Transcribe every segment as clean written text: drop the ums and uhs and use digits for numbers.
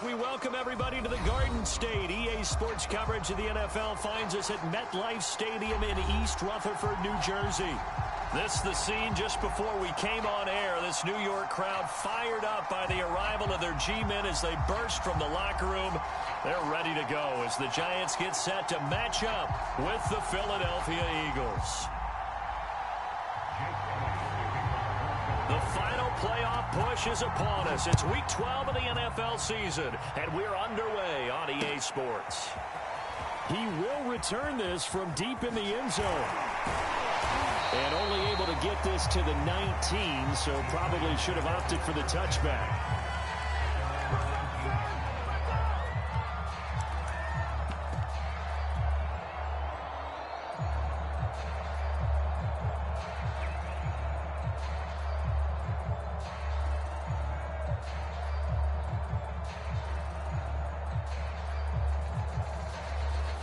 We welcome everybody to the Garden State. EA Sports coverage of the NFL finds us at MetLife Stadium in East Rutherford, New Jersey. This is the scene just before we came on air. This New York crowd fired up by the arrival of their G-men as they burst from the locker room. They're ready to go as the Giants get set to match up with the Philadelphia Eagles. The final playoff push is upon us. It's Week 12 of the NFL season, and we're underway on EA Sports. He will return this from deep in the end zone. And only able to get this to the 19, so probably should have opted for the touchback.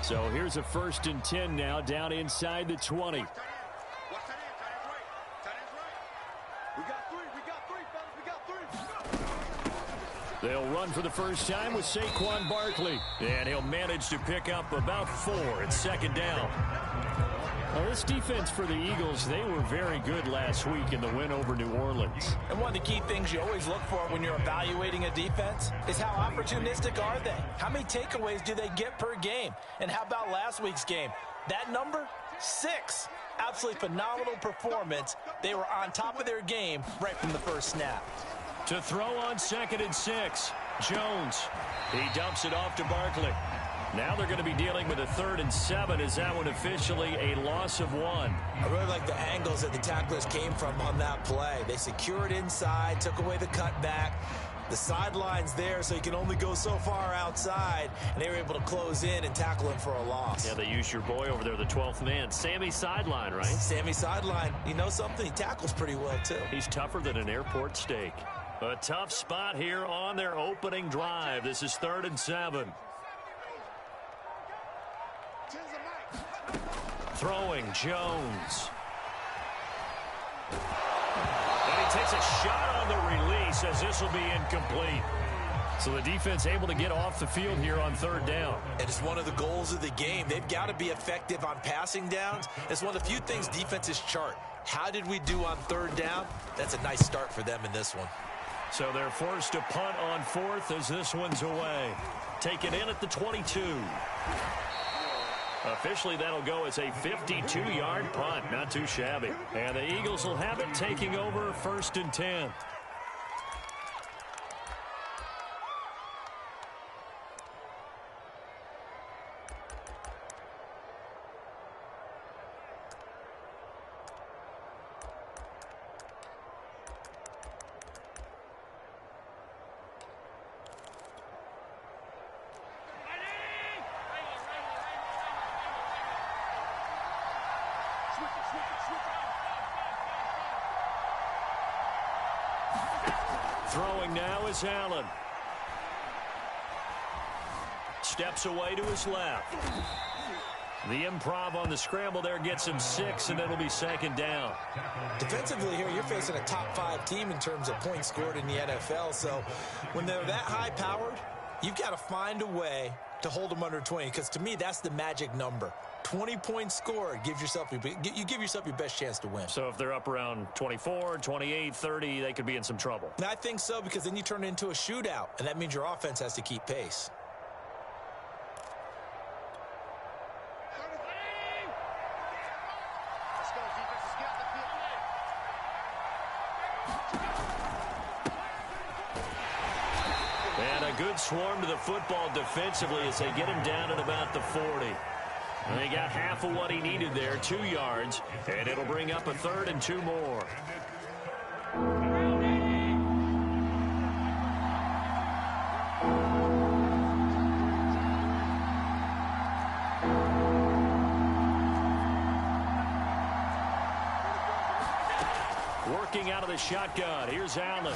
So here's a 1st and 10 now, down inside the 20. They'll run for the first time with Saquon Barkley. And he'll manage to pick up about 4 at 2nd down. Well, this defense for the Eagles, they were very good last week in the win over New Orleans. And one of the key things you always look for when you're evaluating a defense is how opportunistic are they? How many takeaways do they get per game? And how about last week's game? That number? 6. Absolutely phenomenal performance. They were on top of their game right from the first snap. To throw on 2nd and 6, Jones. He dumps it off to Barkley. Now they're going to be dealing with a 3rd and 7. Is that one officially a loss of 1? I really like the angles that the tacklers came from on that play. They secured inside, took away the cutback. The sideline's there, so you can only go so far outside, and they were able to close in and tackle him for a loss. Yeah, they used your boy over there, the 12th man, Sammy Sideline, right? Sammy Sideline. You know something? He tackles pretty well, too. He's tougher than an airport steak. A tough spot here on their opening drive. This is 3rd and 7. Throwing, Jones. And he takes a shot on the release as this will be incomplete. So the defense able to get off the field here on 3rd down. And it's one of the goals of the game. They've got to be effective on passing downs. It's one of the few things defenses chart. How did we do on 3rd down? That's a nice start for them in this one. So they're forced to punt on 4th as this one's away. Take it in at the 22. Officially, that'll go as a 52-yard punt. Not too shabby. And the Eagles will have it, taking over 1st and 10. Throwing now is Allen. Steps away to his left. The improv on the scramble there gets him 6, and it'll be 2nd down. Defensively here, you're facing a top 5 team in terms of points scored in the NFL. So when they're that high-powered, you've got to find a way to hold them under 20, because to me, that's the magic number. 20 points scored, you give yourself your best chance to win. So if they're up around 24, 28, 30, they could be in some trouble. And I think so, because then you turn it into a shootout, and that means your offense has to keep pace. And a good swarm to the football defensively as they get him down at about the 40. And they got half of what he needed there, 2 yards, and it'll bring up a 3rd and 2 more. Working out of the shotgun, here's Allen.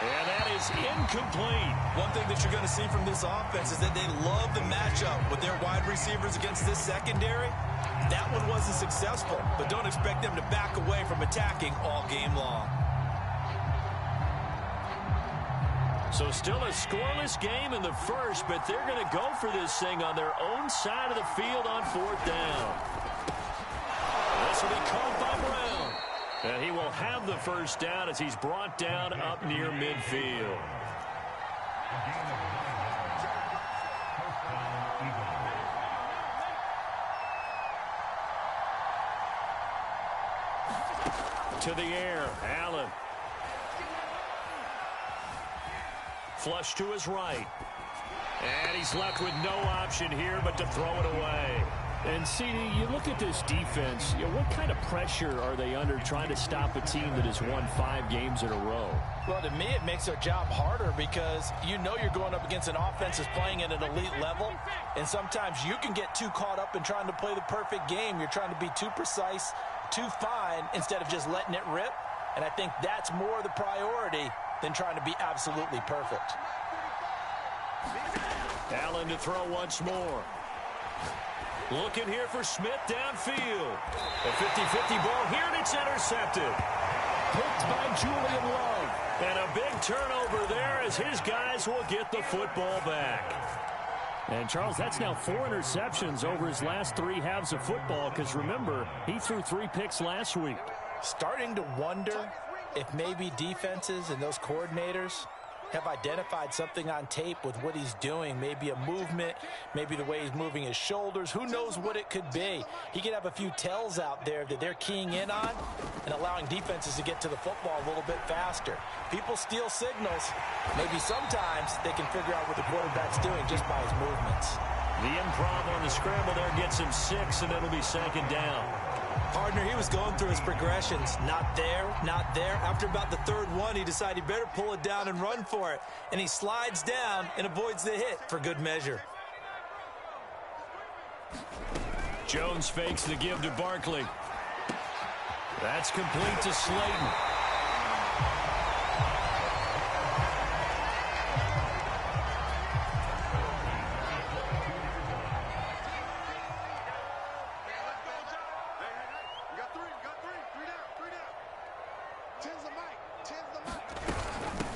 And that is incomplete. One thing that you're going to see from this offense is that they love the matchup with their wide receivers against this secondary. That one wasn't successful, but don't expect them to back away from attacking all game long. So still a scoreless game in the first, but they're going to go for this thing on their own side of the field on 4th down. This will be caught by Brown. And he will have the first down as he's brought down up near midfield. To the air, Allen. Flush to his right. And he's left with no option here but to throw it away. And, CD, you look at this defense, what kind of pressure are they under trying to stop a team that has won 5 games in a row? Well, to me, it makes their job harder because you know you're going up against an offense that's playing at an elite level, and sometimes you can get too caught up in trying to play the perfect game. You're trying to be too precise, too fine, instead of just letting it rip, and I think that's more the priority than trying to be absolutely perfect. Allen to throw once more. Looking here for Smith downfield. A 50-50 ball here, and it's intercepted. Picked by Julian Love. And a big turnover there as his guys will get the football back. And, Charles, that's now 4 interceptions over his last 3 halves of football because, remember, he threw 3 picks last week. Starting to wonder if maybe defenses and those coordinators have identified something on tape with what he's doing. Maybe a movement, maybe the way he's moving his shoulders. Who knows what it could be? He could have a few tells out there that they're keying in on and allowing defenses to get to the football a little bit faster. People steal signals. Maybe sometimes they can figure out what the quarterback's doing just by his movements. The improv on the scramble there gets him 6, and it'll be 2nd down. Partner, he was going through his progressions. Not there, not there. After about the 3rd one, he decided he better pull it down and run for it. And he slides down and avoids the hit for good measure. Jones fakes the give to Barkley. That's complete to Slayton.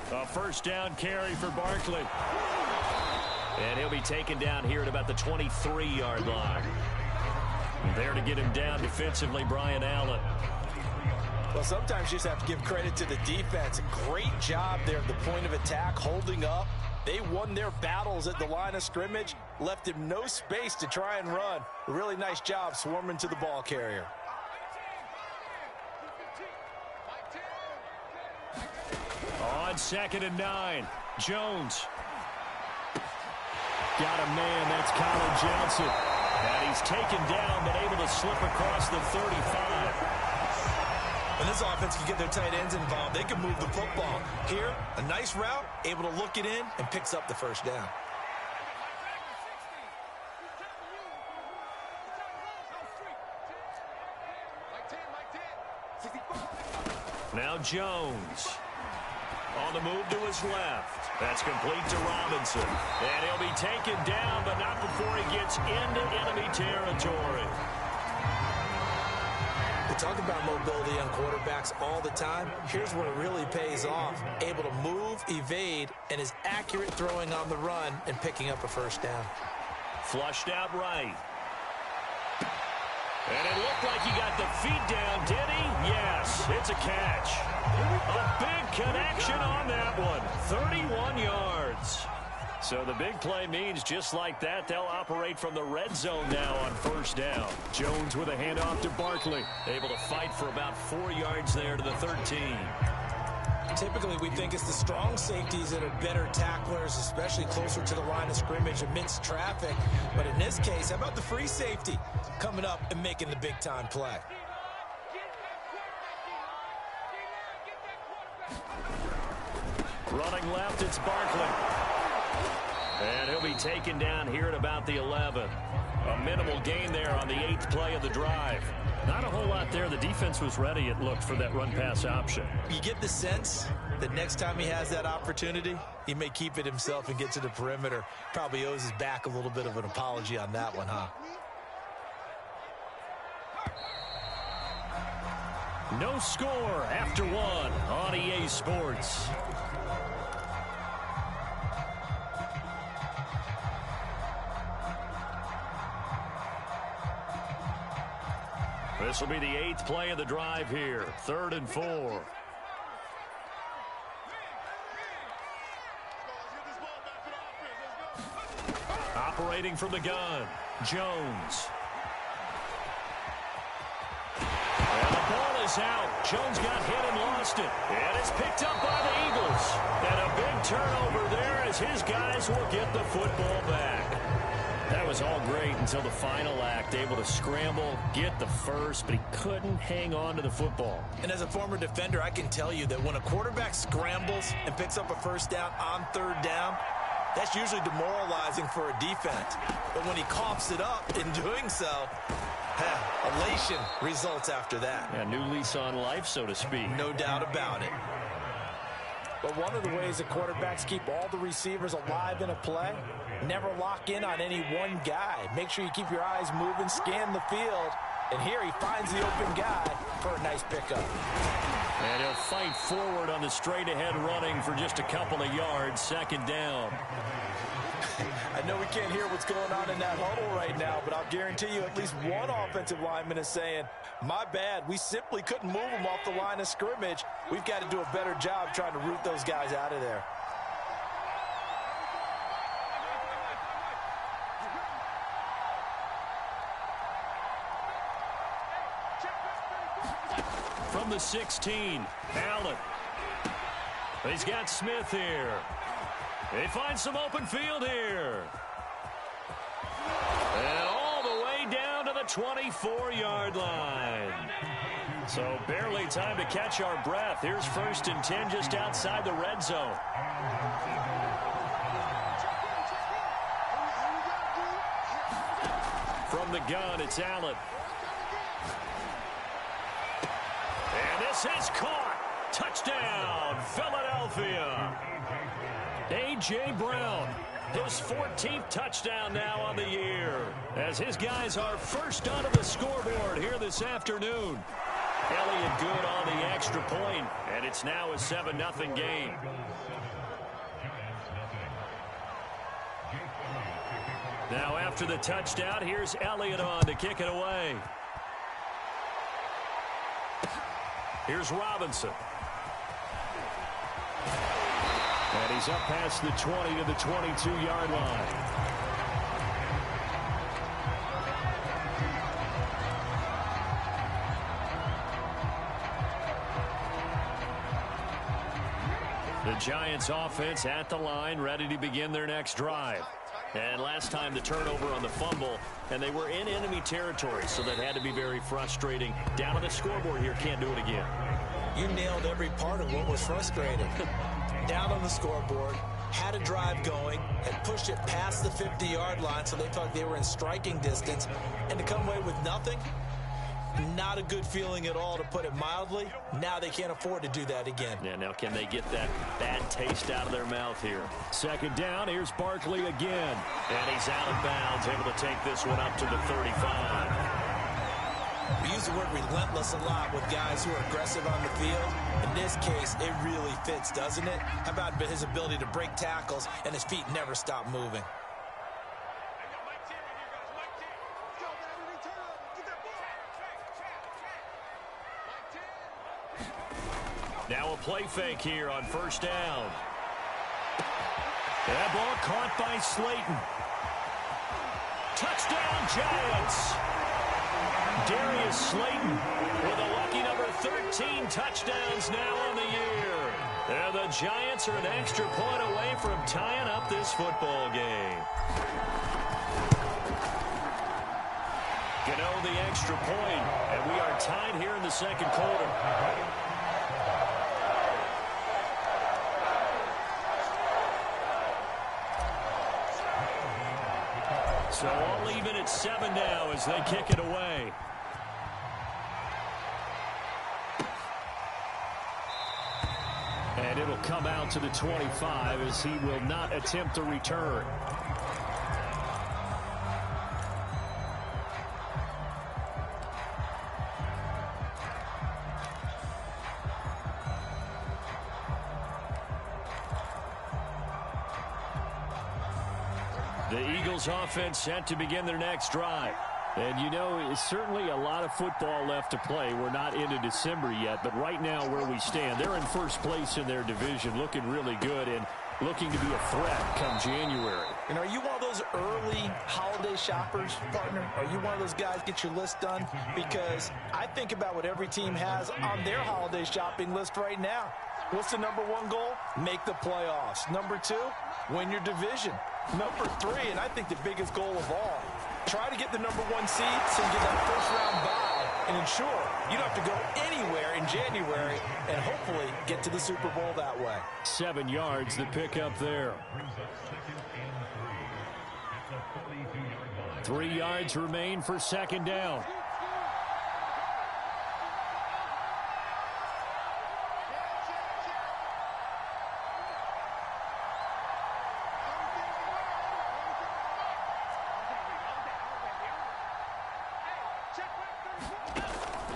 A 1st down carry for Barkley. And he'll be taken down here at about the 23-yard line. There to get him down defensively, Brian Allen. Well, sometimes you just have to give credit to the defense. Great job there at the point of attack, holding up. They won their battles at the line of scrimmage, left him no space to try and run. A really nice job swarming to the ball carrier. On 2nd and 9, Jones. Got a man, that's Colin Johnson. And he's taken down, but able to slip across the 35. When this offense can get their tight ends involved, they can move the football. Here, a nice route, able to look it in, and picks up the 1st down. Now Jones. On the move to his left. That's complete to Robinson. And he'll be taken down, but not before he gets into enemy territory. We talk about mobility on quarterbacks all the time. Here's where it really pays off. Able to move, evade, and is accurate throwing on the run and picking up a 1st down. Flushed out right. And it looked like he got the feet down, did he? Yes, it's a catch. A big connection on that one. 31 yards. So the big play means just like that, they'll operate from the red zone now on 1st down. Jones with a handoff to Barkley. Able to fight for about 4 yards there to the 13. Typically, we think it's the strong safeties that are better tacklers, especially closer to the line of scrimmage amidst traffic. But in this case, how about the free safety coming up and making the big-time play? Running left, it's Barkley. And he'll be taken down here at about the 11. A minimal gain there on the 8th play of the drive. Not a whole lot there. The defense was ready, it looked, for that run-pass option. You get the sense that next time he has that opportunity, he may keep it himself and get to the perimeter. Probably owes his back a little bit of an apology on that one, huh? No score after 1 on EA Sports. This will be the 8th play of the drive here. 3rd and 4. Operating from the gun, Jones. And the ball is out. Jones got hit and lost it. And it's picked up by the Eagles. And a big turnover there as his guys will get the football back. That was all great until the final act, able to scramble, get the first, but he couldn't hang on to the football. And as a former defender, I can tell you that when a quarterback scrambles and picks up a first down on 3rd down, that's usually demoralizing for a defense. But when he coughs it up in doing so, elation results after that. Yeah, new lease on life, so to speak. No doubt about it. But one of the ways that quarterbacks keep all the receivers alive in a play, never lock in on any one guy. Make sure you keep your eyes moving, scan the field. And here he finds the open guy for a nice pickup. And he'll fight forward on the straight-ahead running for just a couple of yards. 2nd down. I know we can't hear what's going on in that huddle right now, but I'll guarantee you at least one offensive lineman is saying, my bad, we simply couldn't move them off the line of scrimmage. We've got to do a better job trying to root those guys out of there. From the 16, Allen. He's got Smith here. They find some open field here. And all the way down to the 24-yard line. So barely time to catch our breath. Here's 1st and 10 just outside the red zone. From the gun, it's Allen. And this is caught. Touchdown, Philadelphia. A.J. Brown, his 14th touchdown now on the year, as his guys are first onto the scoreboard here this afternoon. Elliott good on the extra point, and it's now a 7-0 game. Now after the touchdown, here's Elliott on to kick it away. Here's Robinson. And he's up past the 20 to the 22-yard line. The Giants offense at the line, ready to begin their next drive. And last time the turnover on the fumble, and they were in enemy territory, so that had to be very frustrating. Down on the scoreboard here, can't do it again. You nailed every part of what was frustrating. Down on the scoreboard, had a drive going, had pushed it past the 50-yard line, so they thought they were in striking distance, and to come away with nothing, not a good feeling at all, to put it mildly. Now they can't afford to do that again. Yeah, now can they get that bad taste out of their mouth here? 2nd down, here's Barkley again. And he's out of bounds, able to take this one up to the 35. We use the word relentless a lot with guys who are aggressive on the field. In this case, it really fits, doesn't it? How about his ability to break tackles and his feet never stop moving? Now a play fake here on 1st down. That ball caught by Slayton. Touchdown, Giants. Darius Slayton with a lucky number 13 touchdowns now on the year. And the Giants are an extra point away from tying up this football game. Gano the extra point, and we are tied here in the 2nd quarter. So all even at 7 now as they kick it away. And it'll come out to the 25 as he will not attempt to return. The Eagles offense set to begin their next drive. And, you know, it's certainly a lot of football left to play. We're not into December yet, but right now where we stand, they're in first place in their division, looking really good and looking to be a threat come January. And are you one of those early holiday shoppers, partner? Are you one of those guys get your list done? Because I think about what every team has on their holiday shopping list right now. What's the number one goal? Make the playoffs. Number two, win your division. Number three, and I think the biggest goal of all, try to get the number one seed so you get that first-round bye and ensure you don't have to go anywhere in January and hopefully get to the Super Bowl that way. 7 yards, the pickup there. 3 yards remain for second down.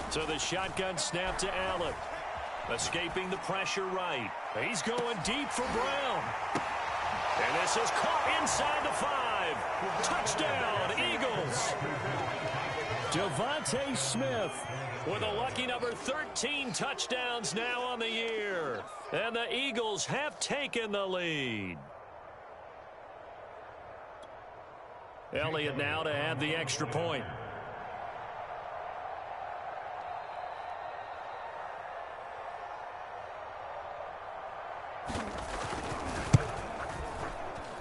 So the shotgun snap to Allen. Escaping the pressure right. He's going deep for Brown. And this is caught inside the 5. Touchdown, Eagles. Devontae Smith with a lucky number 13 touchdowns now on the year. And the Eagles have taken the lead. Elliott now to add the extra point.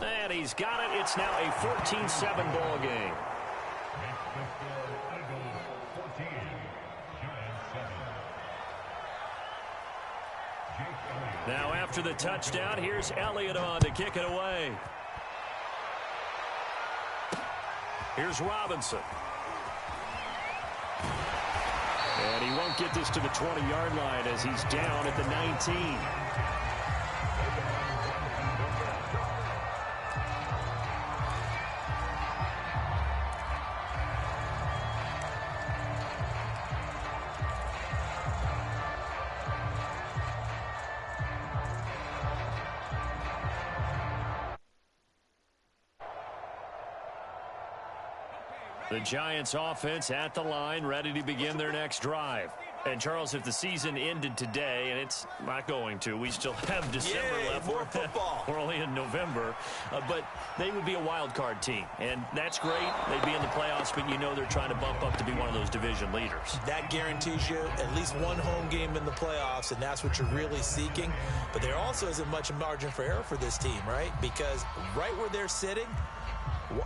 And he's got it. It's now a 14-7 ball game. Now after the touchdown, here's Elliott on to kick it away. Here's Robinson. And he won't get this to the 20-yard line as he's down at the 19. The Giants offense at the line, ready to begin their next drive. And, Charles, if the season ended today, and it's not going to, we still have December left. More football. We're only in November. But they would be a wild card team. And that's great. They'd be in the playoffs, but you know they're trying to bump up to be one of those division leaders. That guarantees you at least one home game in the playoffs, and that's what you're really seeking. But there also isn't much margin for error for this team, right? Because right where they're sitting,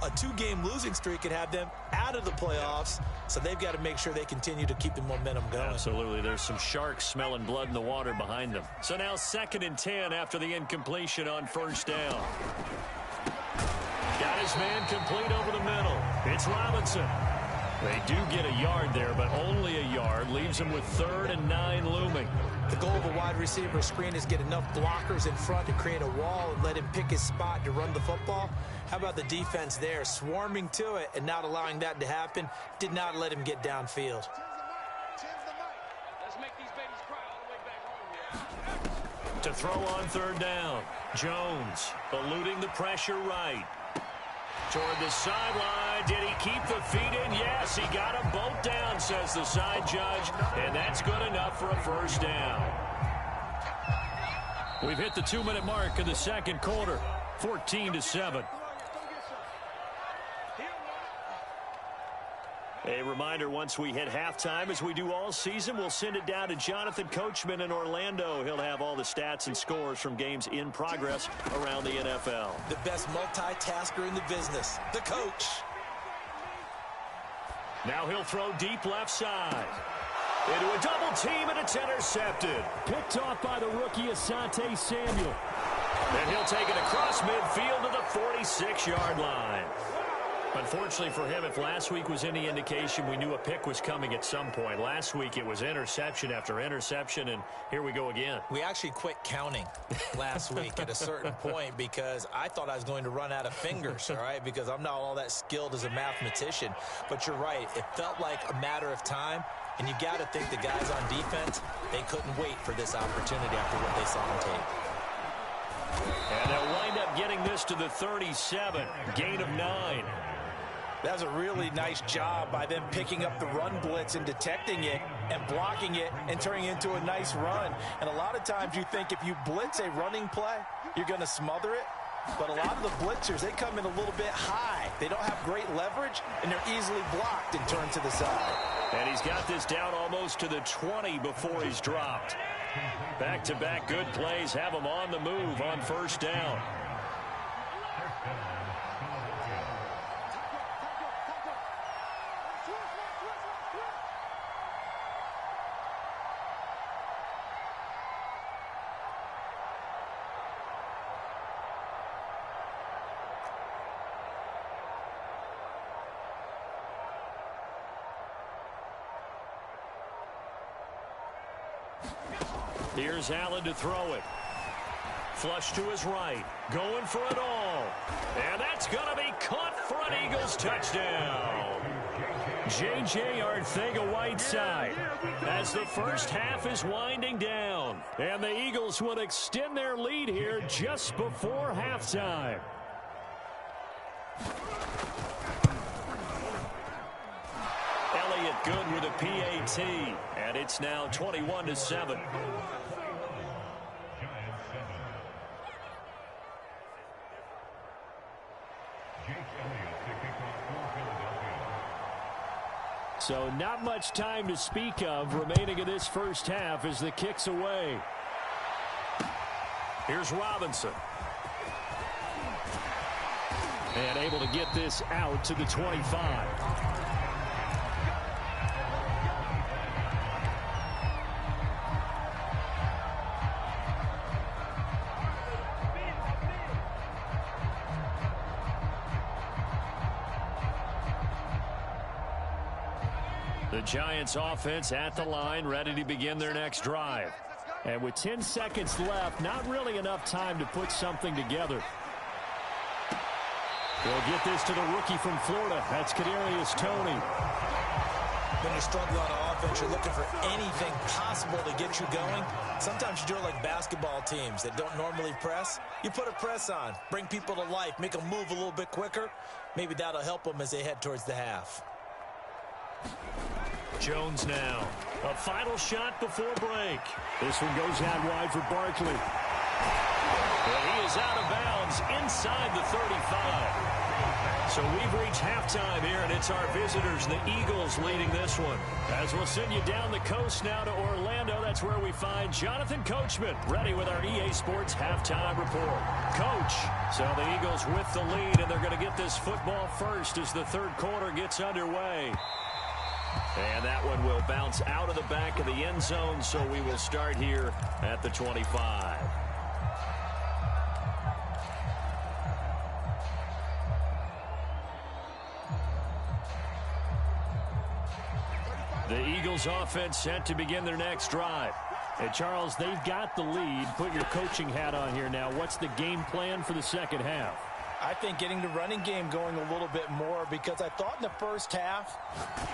a 2-game losing streak could have them out of the playoffs, so they've got to make sure they continue to keep the momentum going. Absolutely. There's some sharks smelling blood in the water behind them. So now 2nd and 10 after the incompletion on first down. Got his man complete over the middle. It's Robinson. They do get a yard there, but only a yard. Leaves them with 3rd and 9 looming. The goal of a wide receiver screen is get enough blockers in front to create a wall and let him pick his spot to run the football. How about the defense there, swarming to it and not allowing that to happen? Did not let him get downfield. Let's make these babies cry all the way back home here. To throw on 3rd down. Jones eluding the pressure right. Toward the sideline. Did he keep the feet in? Yes, he got them both down, says the side judge. And that's good enough for a first down. We've hit the 2-minute mark of the second quarter. 14-7. A reminder, once we hit halftime, as we do all season, we'll send it down to Jonathan Coachman in Orlando. He'll have all the stats and scores from games in progress around the NFL. The best multitasker in the business, the coach. Now he'll throw deep left side. Into a double team, and it's intercepted. Picked off by the rookie Asante Samuel. And he'll take it across midfield to the 46-yard line. Unfortunately for him, if last week was any indication, we knew a pick was coming at some point. Last week it was interception after interception, and here we go again. We actually quit counting last week at a certain point because I thought I was going to run out of fingers, all right, because I'm not all that skilled as a mathematician. But you're right. It felt like a matter of time, and you got to think the guys on defense, they couldn't wait for this opportunity after what they saw on tape. And they'll wind up getting this to the 37. Gain of 9. That's a really nice job by them picking up the run blitz and detecting it and blocking it and turning it into a nice run. And a lot of times you think if you blitz a running play, you're going to smother it. But a lot of the blitzers, they come in a little bit high. They don't have great leverage, and they're easily blocked and turned to the side. And he's got this down almost to the 20 before he's dropped. Back-to-back good plays have him on the move on first down. Here's Allen to throw it. Flush to his right. Going for it all. And that's going to be caught for an Eagles touchdown. J.J. Arcega-Whiteside as the first half is winding down. And the Eagles will extend their lead here just before halftime. Elliott good with a PAT. And it's now 21-7. So not much time to speak of remaining in this first half as the kick's away. Here's Robinson. And able to get this out to the 25. The Giants offense at the line, ready to begin their next drive. And with 10 seconds left, not really enough time to put something together. They'll get this to the rookie from Florida. That's Kadarius Toney. When you struggle on offense, you're looking for anything possible to get you going. Sometimes you do it like basketball teams that don't normally press. You put a press on, bring people to life, make them move a little bit quicker. Maybe that'll help them as they head towards the half. Jones now. A final shot before break. This one goes out wide for Barkley. And he is out of bounds inside the 35. So we've reached halftime here, and it's our visitors, the Eagles, leading this one. As we'll send you down the coast now to Orlando, that's where we find Jonathan Coachman, ready with our EA Sports halftime report. Coach, so the Eagles with the lead, and they're going to get this football first as the third quarter gets underway. And that one will bounce out of the back of the end zone, so we will start here at the 25. The Eagles offense set to begin their next drive. And Charles, they've got the lead. Put your coaching hat on here now. What's the game plan for the second half? I think getting the running game going a little bit more, because I thought in the first half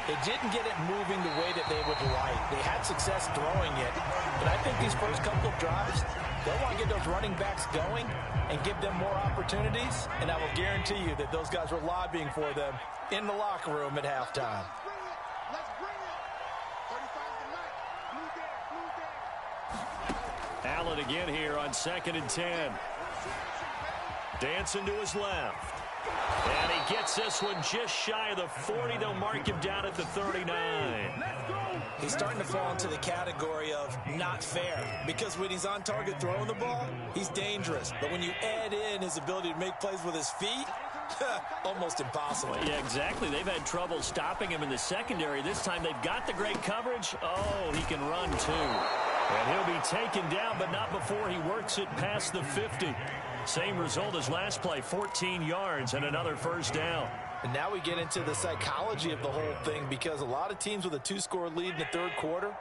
they didn't get it moving the way that they would like. They had success throwing it, but I think these first couple of drives, they'll want to get those running backs going and give them more opportunities, and I will guarantee you that those guys were lobbying for them in the locker room at halftime. Allen again here on 2nd and 10. Dancing to his left. And he gets this one just shy of the 40. They'll mark him down at the 39. He's starting to fall into the category of not fair, because when he's on target throwing the ball, he's dangerous. But when you add in his ability to make plays with his feet, almost impossible. Yeah, exactly. They've had trouble stopping him in the secondary. This time they've got the great coverage. Oh, he can run too. And he'll be taken down, but not before he works it past the 50. Same result as last play, 14 yards and another first down. And now we get into the psychology of the whole thing, because a lot of teams with a 2-score lead in the third quarter,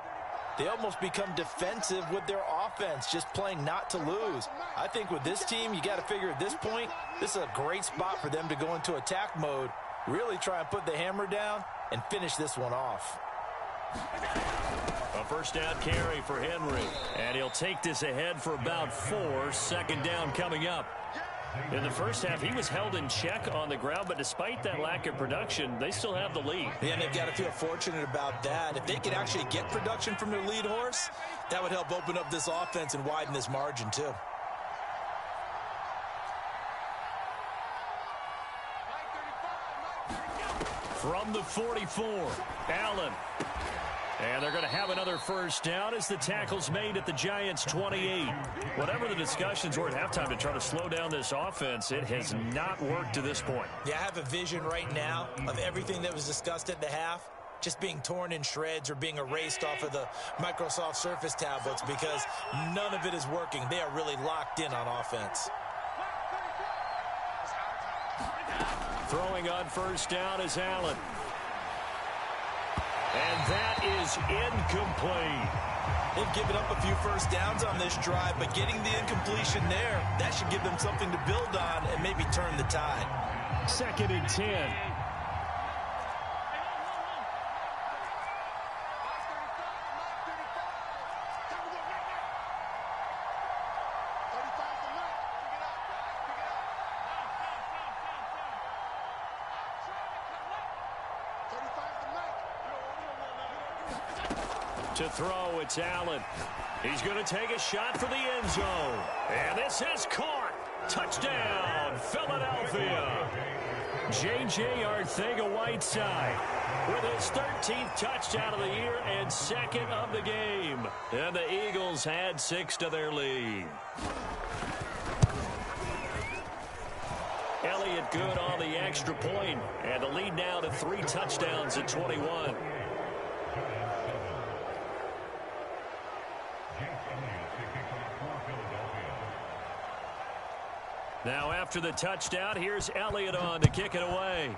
they almost become defensive with their offense, just playing not to lose. I think with this team, you got to figure at this point, this is a great spot for them to go into attack mode, really try and put the hammer down and finish this one off. A first down carry for Henry. And he'll take this ahead for about 4. Second down coming up. In the first half, he was held in check on the ground, but despite that lack of production, they still have the lead. Yeah, and they've got to feel fortunate about that. If they could actually get production from their lead horse, that would help open up this offense and widen this margin too. From the 44, Allen. And they're going to have another first down as the tackle's made at the Giants' 28. Whatever the discussions were at halftime to try to slow down this offense, it has not worked to this point. Yeah, I have a vision right now of everything that was discussed at the half just being torn in shreds or being erased off of the Microsoft Surface tablets because none of it is working. They are really locked in on offense. Throwing on first down is Allen. And that is incomplete. They've given up a few first downs on this drive, but getting the incompletion there, that should give them something to build on and maybe turn the tide. 2nd and 10. To throw, it's Allen. He's going to take a shot for the end zone. And this is caught. Touchdown, Philadelphia. J.J. Arcega-Whiteside with his 13th touchdown of the year and 2nd of the game. And the Eagles add 6 to their lead. Elliott good on the extra point, and the lead now to 3 touchdowns at 21. Now after the touchdown, here's Elliott on to kick it away.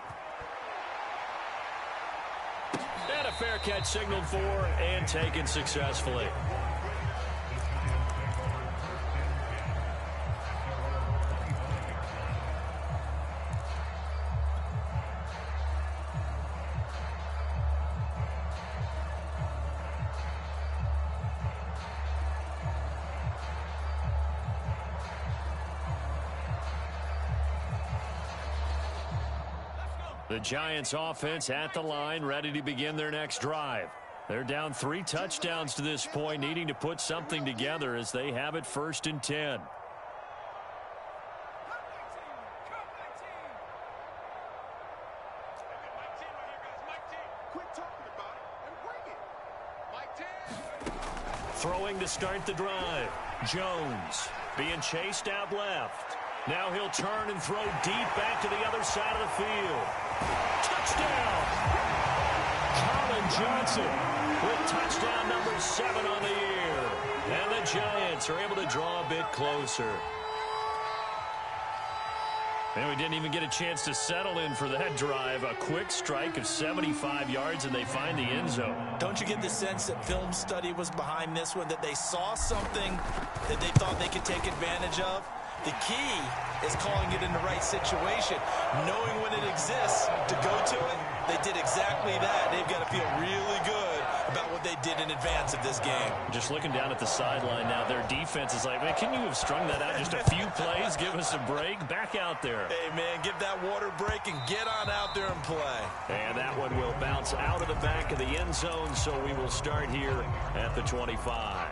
And a fair catch signaled for and taken successfully. The Giants offense at the line, ready to begin their next drive. They're down 3 touchdowns to this point, needing to put something together as they have it 1st and 10. Throwing to start the drive. Jones being chased out left. Now he'll turn and throw deep back to the other side of the field. Touchdown! Colin Johnson with touchdown number 7 on the year. And the Giants are able to draw a bit closer. And we didn't even get a chance to settle in for that drive. A quick strike of 75 yards, and they find the end zone. Don't you get the sense that film study was behind this one, that they saw something that they thought they could take advantage of? The key is calling it in the right situation, knowing when it exists to go to it. They did exactly that. They've got to feel really good about what they did in advance of this game. Just looking down at the sideline now, their defense is like, man, can you have strung that out just a few plays? Give us a break. Back out there. Hey, man, give that water break and get on out there and play. And that one will bounce out of the back of the end zone, so we will start here at the 25.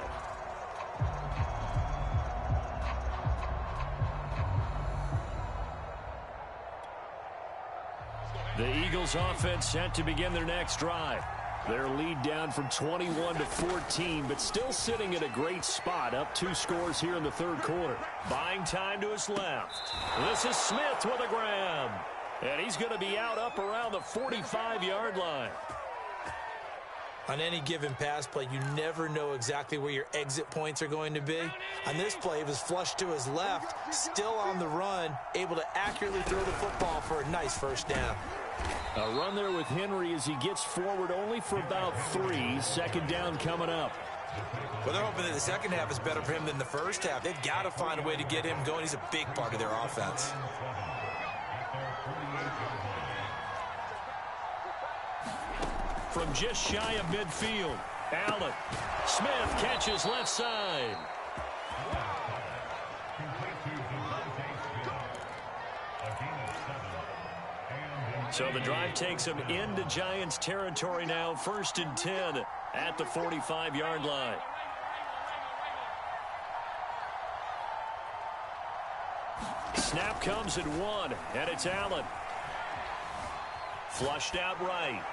The Eagles offense set to begin their next drive. Their lead down from 21 to 14, but still sitting at a great spot, up 2 scores here in the 3rd quarter. Buying time to his left. This is Smith with a grab. And he's going to be out up around the 45-yard line. On any given pass play, you never know exactly where your exit points are going to be. On this play, he was flushed to his left, still on the run, able to accurately throw the football for a nice first down. A run there with Henry as he gets forward only for about 3. 2nd down coming up. Well, they're hoping that the second half is better for him than the first half. They've got to find a way to get him going. He's a big part of their offense. From just shy of midfield, Allen. Smith catches left side. So the drive takes him into Giants territory now, 1st and 10 at the 45-yard line. Snap comes at 1, and it's Allen. Flushed out right.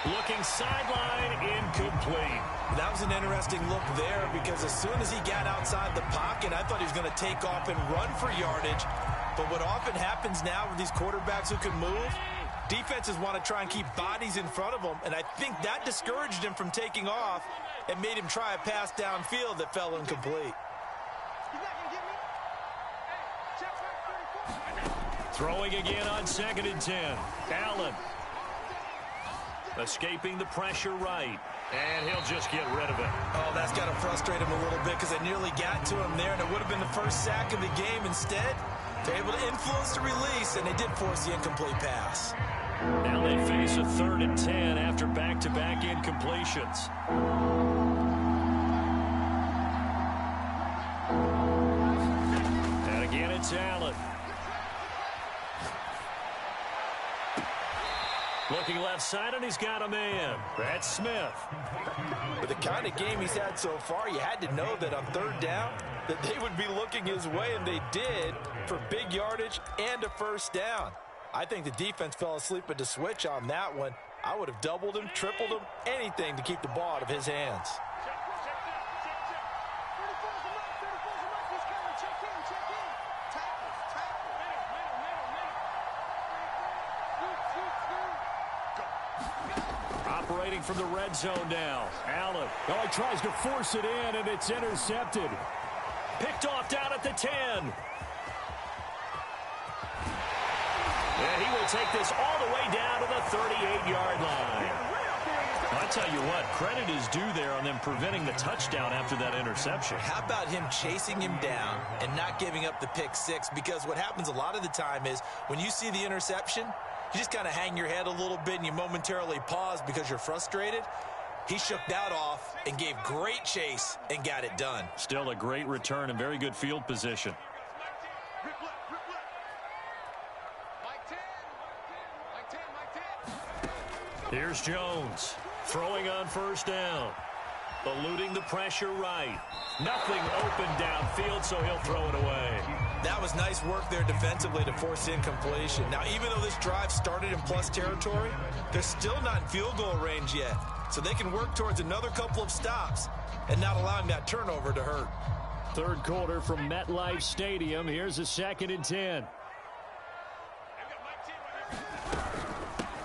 Looking sideline, incomplete. That was an interesting look there because as soon as he got outside the pocket, I thought he was going to take off and run for yardage. But what often happens now with these quarterbacks who can move, defenses want to try and keep bodies in front of them, and I think that discouraged him from taking off and made him try a pass downfield that fell incomplete. Throwing again on 2nd and 10. Allen. Escaping the pressure right. And he'll just get rid of it. Oh, that's got to frustrate him a little bit because I nearly got to him there, and it would have been the first sack of the game. Instead, they're able to influence the release, and they did force the incomplete pass. Now they face a 3rd and 10 after back-to-back incompletions. And again, it's Allen. Looking left side, and he's got a man. That's Smith. With the kind of game he's had so far, you had to know that on 3rd down, that they would be looking his way, and they did, for big yardage and a 1st down. I think the defense fell asleep at the switch on that one. I would have doubled him, tripled him, anything to keep the ball out of his hands. Operating from the red zone now. Allen. Oh, he tries to force it in, and it's intercepted. Picked off down at the 10. And he will take this all the way down to the 38-yard line. I tell you what, credit is due there on them preventing the touchdown after that interception. How about him chasing him down and not giving up the pick six? Because what happens a lot of the time is when you see the interception, you just kind of hang your head a little bit and you momentarily pause because you're frustrated. He shook that off and gave great chase and got it done. Still a great return and very good field position. Here's Jones throwing on 1st down. Eluding the pressure right. Nothing open downfield, so he'll throw it away. That was nice work there defensively to force incompletion. Now, even though this drive started in plus territory, they're still not in field goal range yet. So they can work towards another couple of stops and not allowing that turnover to hurt. 3rd quarter from MetLife Stadium. Here's a 2nd and 10.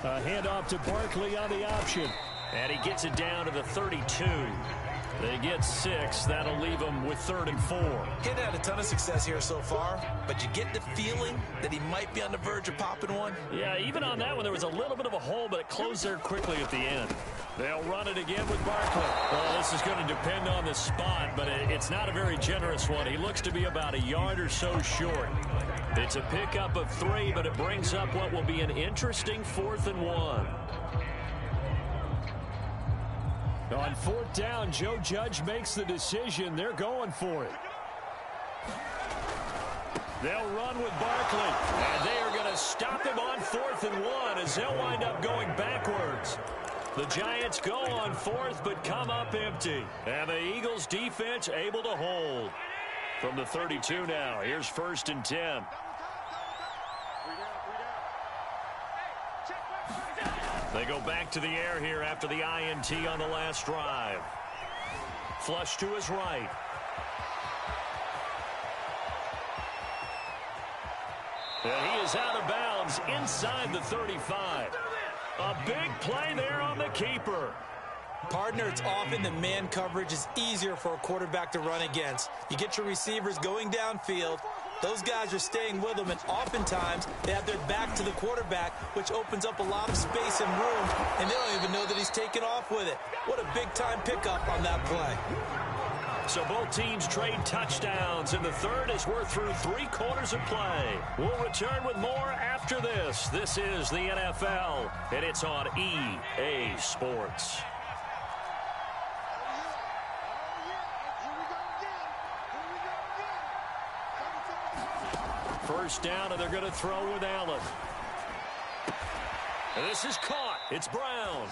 A handoff to Barkley on the option. And he gets it down to the 32. They get 6. That'll leave them with 3rd and 4. He hadn't had a ton of success here so far, but you get the feeling that he might be on the verge of popping one. Yeah, even on that one, there was a little bit of a hole, but it closed there quickly at the end. They'll run it again with Barkley. Well, this is going to depend on the spot, but it's not a very generous one. He looks to be about a yard or so short. It's a pickup of 3, but it brings up what will be an interesting 4th and 1. On 4th down, Joe Judge makes the decision. They're going for it. They'll run with Barkley, and they are going to stop him on 4th and 1 as they'll wind up going backwards. The Giants go on 4th, but come up empty. And the Eagles defense able to hold. From the 32 now, here's 1st and 10. They go back to the air here after the INT on the last drive. Flush to his right. And he is out of bounds inside the 35. A big play there on the keeper. Partner, it's often that man coverage is easier for a quarterback to run against. You get your receivers going downfield. Those guys are staying with them, and oftentimes they have their back to the quarterback, which opens up a lot of space and room, and they don't even know that he's taken off with it. What a big-time pickup on that play. So both teams trade touchdowns, and the third as we're through 3 quarters of play. We'll return with more after this. This is the NFL, and it's on EA Sports. First down, and they're going to throw with Allen. And this is caught. It's Brown.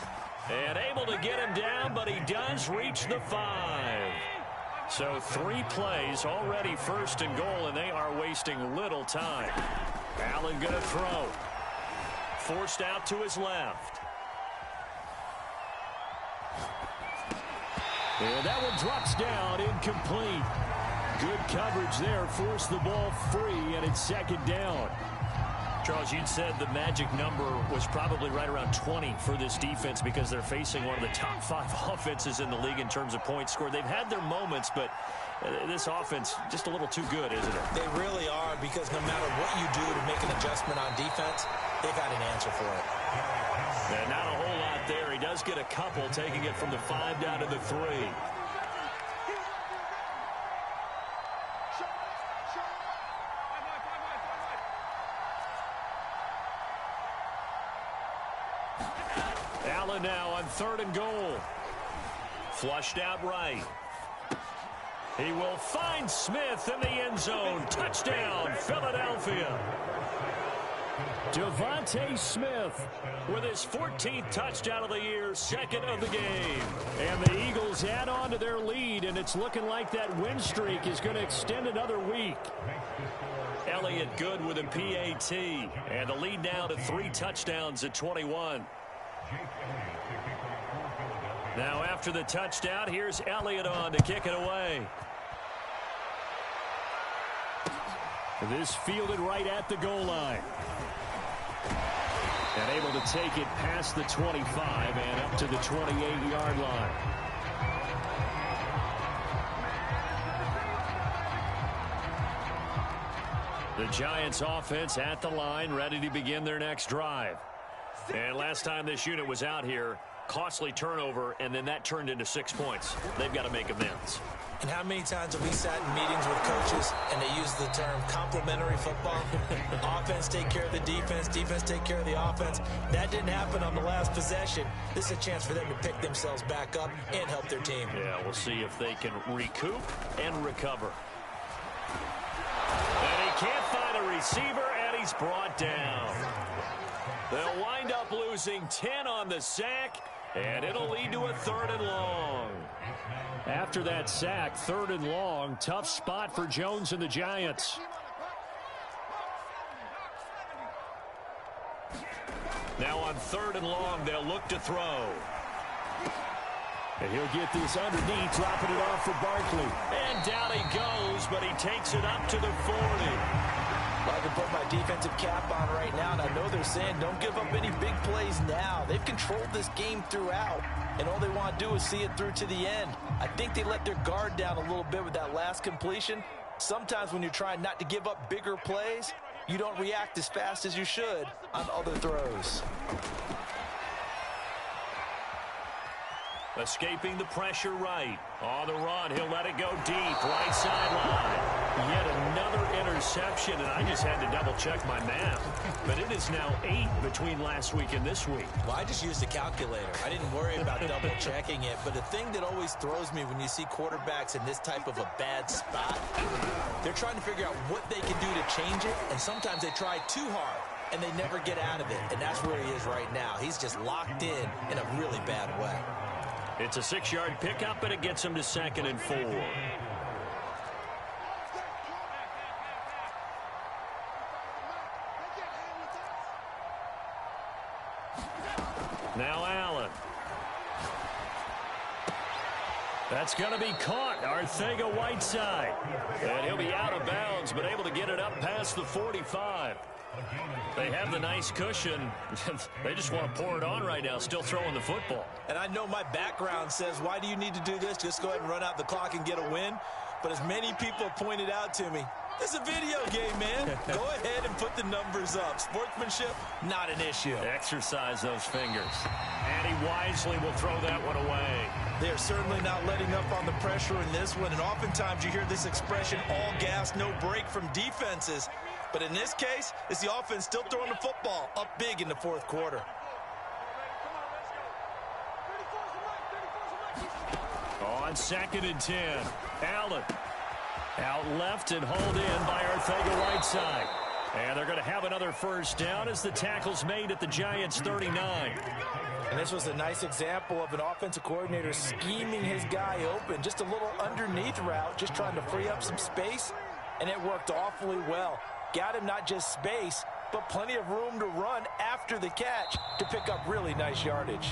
And able to get him down, but he does reach the 5. So 3 plays already first and goal, and they are wasting little time. Allen going to throw. Forced out to his left. And that one drops down, incomplete. Good coverage there, forced the ball free, and it's second down. Charles, you'd said the magic number was probably right around 20 for this defense because they're facing one of the top 5 offenses in the league in terms of points scored. They've had their moments, but this offense just a little too good, isn't it? They really are, because no matter what you do to make an adjustment on defense, they got an answer for it. And not a whole lot there. He does get a couple, taking it from the 5 down to the 3. Allen now on 3rd and goal. Flushed out right. He will find Smith in the end zone. Touchdown, Philadelphia. Devontae Smith With his 14th touchdown of the year, 2nd of the game. and the Eagles add on to their lead, and it's looking like that win streak is going to extend another week. Elliott good with a PAT. And the lead now to 3 touchdowns at 21. Now after the touchdown, here's Elliott on to kick it away. This fielded right at the goal line. And able to take it past the 25 and up to the 28-yard line. The Giants offense at the line, ready to begin their next drive. And last time this unit was out here, costly turnover, and then that turned into 6 points. They've got to make amends. And how many times have we sat in meetings with coaches and they use the term complementary football? Offense take care of the defense, defense take care of the offense. That didn't happen on the last possession. This is a chance for them to pick themselves back up and help their team. Yeah, we'll see if they can recoup and recover. And he can't find a receiver, and he's brought down. They'll wind up losing 10 on the sack, and it'll lead to a 3rd and long. After that sack, 3rd and long, tough spot for Jones and the Giants. Now on 3rd and long, they'll look to throw. And he'll get this underneath, dropping it off for Barkley. And down he goes, but he takes it up to the 40. Well, I can put my defensive cap on right now, and I know they're saying don't give up any big plays now. They've controlled this game throughout, and all they want to do is see it through to the end. I think they let their guard down a little bit with that last completion. Sometimes when you're trying not to give up bigger plays, you don't react as fast as you should on other throws. Escaping the pressure right. On the run, he'll let it go deep. Right sideline. Yet another interception, and I just had to double-check my math. But it is now 8 between last week and this week. Well, I just used a calculator. I didn't worry about double-checking it. But the thing that always throws me when you see quarterbacks in this type of a bad spot, they're trying to figure out what they can do to change it, and sometimes they try too hard, and they never get out of it. And that's where he is right now. He's just locked in a really bad way. It's a 6-yard pickup, and it gets him to 2nd and 4. Now Allen. That's going to be caught. Arcega-Whiteside. And he'll be out of bounds, but able to get it up past the 45. They have the nice cushion. They just want to pour it on right now, still throwing the football. And I know my background says, why do you need to do this? Just go ahead and run out the clock and get a win. But as many people pointed out to me, it's a video game, man. Go ahead and put the numbers up. Sportsmanship, not an issue. Exercise those fingers. And he wisely will throw that one away. They're certainly not letting up on the pressure in this one. And oftentimes you hear this expression, all gas, no break from defenses. But in this case, it's the offense still throwing the football up big in the 4th quarter. On 2nd and 10, Allen out left and hauled in by Arcega-Whiteside. And they're going to have another first down as the tackle's made at the Giants' 39. And this was a nice example of an offensive coordinator scheming his guy open. Just a little underneath route, just trying to free up some space, and it worked awfully well. Got him not just space, but plenty of room to run after the catch to pick up really nice yardage.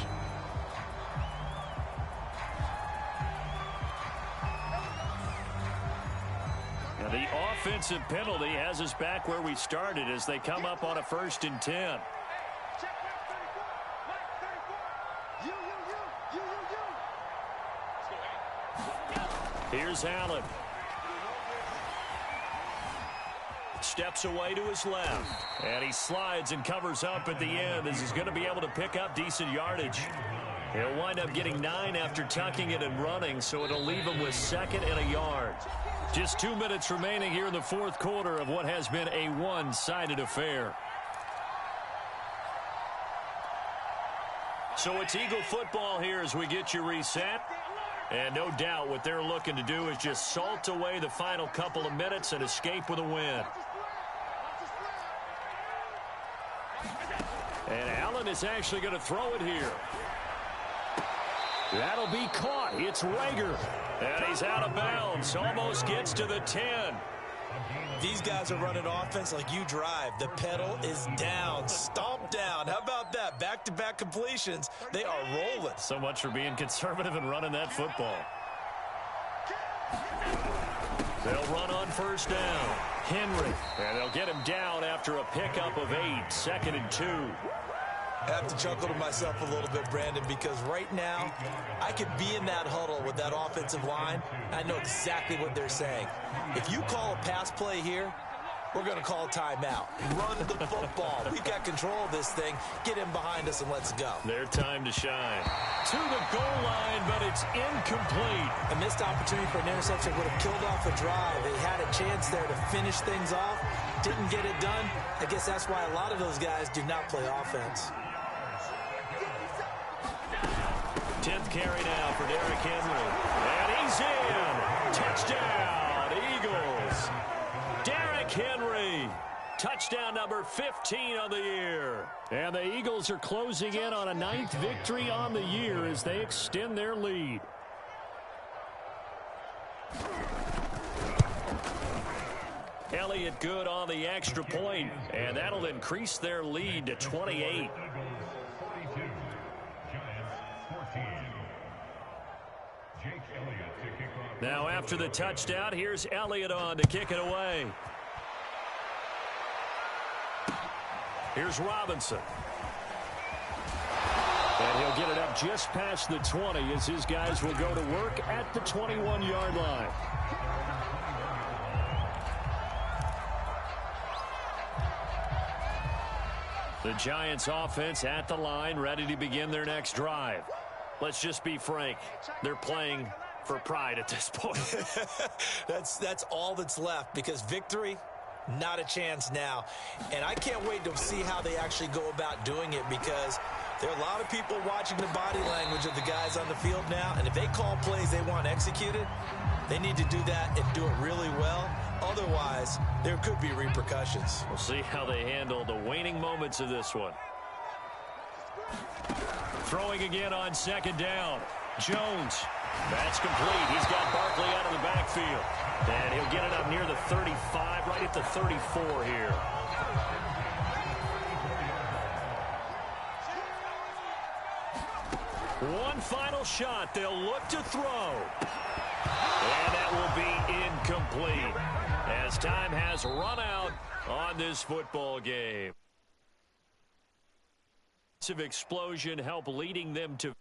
Now the offensive penalty has us back where we started as they come up on a 1st and 10. Here's Allen. Steps away to his left. And he slides and covers up at the end as he's going to be able to pick up decent yardage. He'll wind up getting 9 after tucking it and running, so it'll leave him with 2nd and a yard. Just 2 minutes remaining here in the 4th quarter of what has been a one-sided affair. So it's Eagle football here as we get you reset. And no doubt what they're looking to do is just salt away the final couple of minutes and escape with a win. And Allen is actually going to throw it here. That'll be caught. It's Rager. And he's out of bounds. Almost gets to the 10. These guys are running offense like you drive. The pedal is down. Stomp down. How about that? Back-to-back completions. They are rolling. So much for being conservative and running that football. They'll run on 1st down. Henry. And they'll get him down after a pickup of 8. 2nd and 2. I have to chuckle to myself a little bit, Brandon, because right now I could be in that huddle with that offensive line. I know exactly what they're saying. If you call a pass play here, we're going to call timeout. Run the football. We've got control of this thing. Get him behind us and let's go. Their time to shine. To the goal line, but it's incomplete. A missed opportunity for an interception would have killed off a drive. They had a chance there to finish things off. Didn't get it done. I guess that's why a lot of those guys do not play offense. 10th carry now for Derrick Henry. And he's in. Touchdown, Eagles. Derrick Henry. Touchdown number 15 on the year. And the Eagles are closing in on a 9th victory on the year as they extend their lead. Elliott good on the extra point, and that'll increase their lead to 28. Now after the touchdown, here's Elliott on to kick it away. Here's Robinson. And he'll get it up just past the 20 as his guys will go to work at the 21-yard line. The Giants offense at the line, ready to begin their next drive. Let's just be frank. They're playing for pride at this point. That's all that's left, because victory, not a chance now. And I can't wait to see how they actually go about doing it, because there are a lot of people watching the body language of the guys on the field now, and if they call plays they want executed, they need to do that and do it really well. Otherwise, there could be repercussions. We'll see how they handle the waning moments of this one. Throwing again on 2nd down. Jones. That's complete. He's got Barkley out of the backfield. And he'll get it up near the 35, right at the 34 here. One final shot. They'll look to throw. And that will be incomplete as time has run out on this football game. Explosion help leading them to